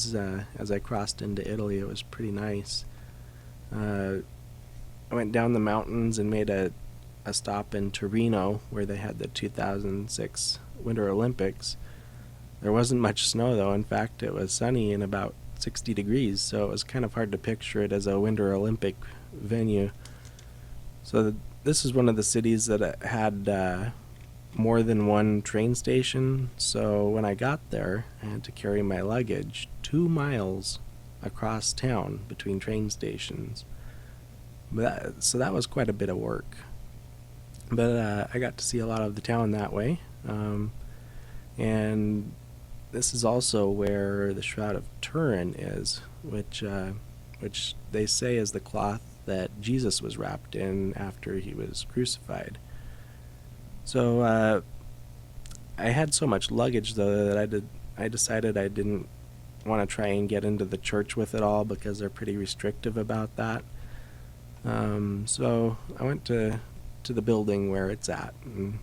views as I crossed into Italy. It was pretty nice. I went down the mountains and made a stop in Torino where they had the 2006 Winter Olympics. There wasn't much snow though. In fact, it was sunny and about 60 degrees, so it was kind of hard to picture it as a Winter Olympic venue. So this is one of the cities that had more than one train station, so when I got there, I had to carry my luggage 2 miles across town between train stations. So that was quite a bit of work. But I got to see a lot of the town that way. And this is also where the Shroud of Turin is, which they say is the cloth that Jesus was wrapped in after he was crucified. So I had so much luggage though that I decided I didn't want to try and get into the church with it all because they're pretty restrictive about that. So I went to the building where it's at, and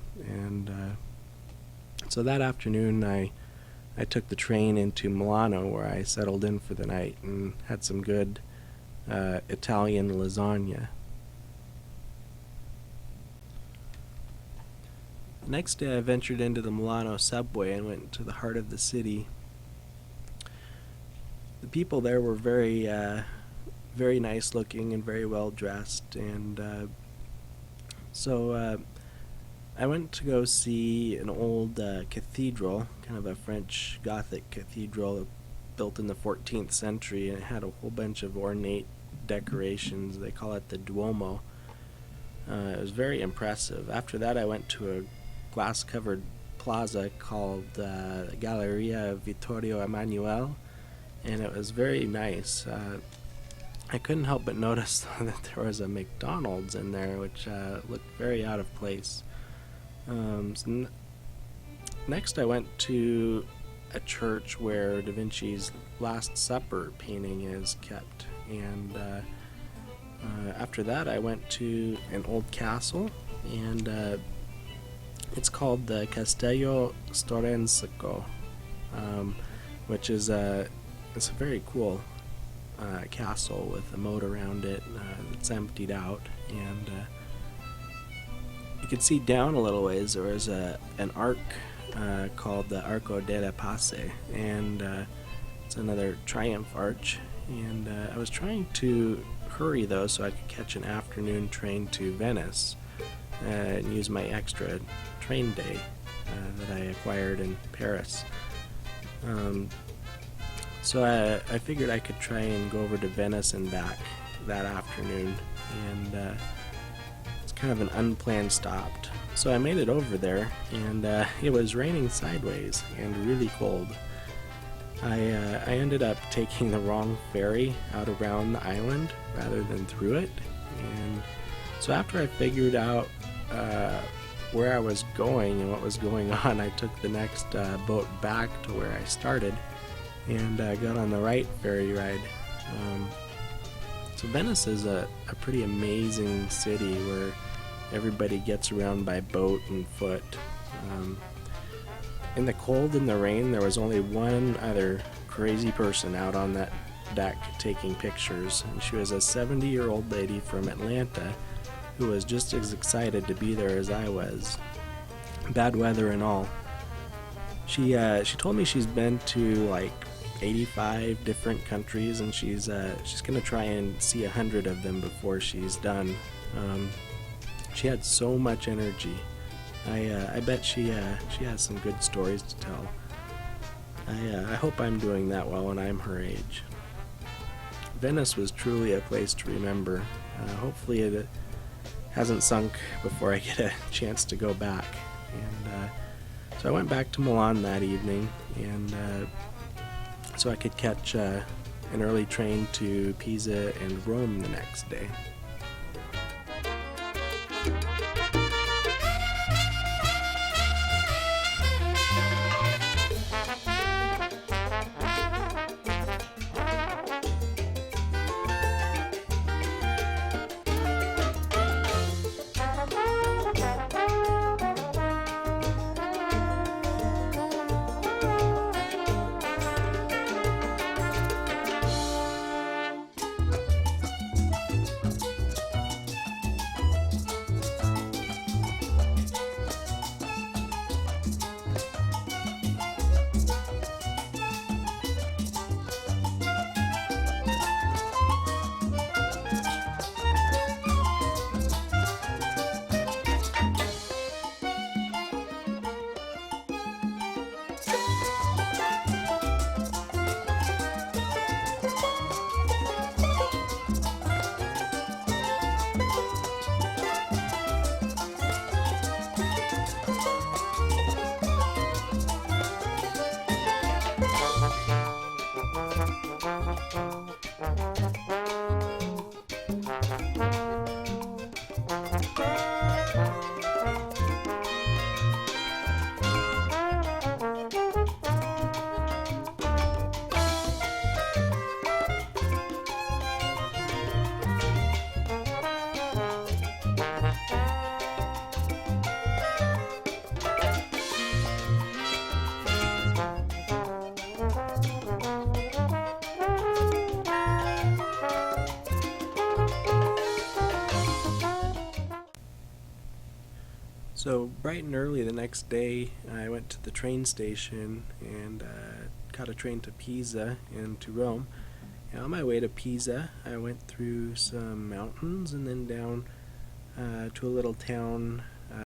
so that afternoon I took the train into Milano where I settled in for the night and had some good Italian lasagna. The next day I ventured into the Milano subway and went to the heart of the city. The people there were very nice looking and very well dressed, and so I went to go see an old cathedral, kind of a French Gothic cathedral built in the 14th century, and it had a whole bunch of ornate decorations. They call it the Duomo. It was very impressive. After that I went to a glass-covered plaza called Galleria Vittorio Emanuele, and it was very nice. I couldn't help but notice that there was a McDonald's in there, which looked very out of place. Next I went to a church where Da Vinci's Last Supper painting is kept, and after that I went to an old castle, and it's called the Castello Storensico, which is it's a very cool castle with a moat around it that's emptied out, and you can see down a little ways there was an arc called the Arco della Pace, and it's another triumph arch, and I was trying to hurry though so I could catch an afternoon train to Venice and use my extra train day that I acquired in Paris. So I figured I could try and go over to Venice and back that afternoon, and it's kind of an unplanned stop. So I made it over there, and it was raining sideways and really cold. I ended up taking the wrong ferry out around the island rather than through it, and so after I figured out where I was going and what was going on, I took the next boat back to where I started, and got on the right ferry ride. So Venice is a pretty amazing city where everybody gets around by boat and foot. In the cold and the rain, there was only one other crazy person out on that deck taking pictures, and she was a 70-year-old lady from Atlanta who was just as excited to be there as I was, bad weather and all. She told me she's been to like 85 different countries, and she's gonna try and see 100 of them before she's done. She had so much energy. I bet she has some good stories to tell. I hope I'm doing that well when I'm her age. Venice was truly a place to remember. Hopefully it hasn't sunk before I get a chance to go back. And so I went back to Milan that evening, and so I could catch an early train to Pisa and Rome the next day. So bright and early the next day, I went to the train station and caught a train to Pisa and to Rome. And on my way to Pisa, I went through some mountains and then down to a little town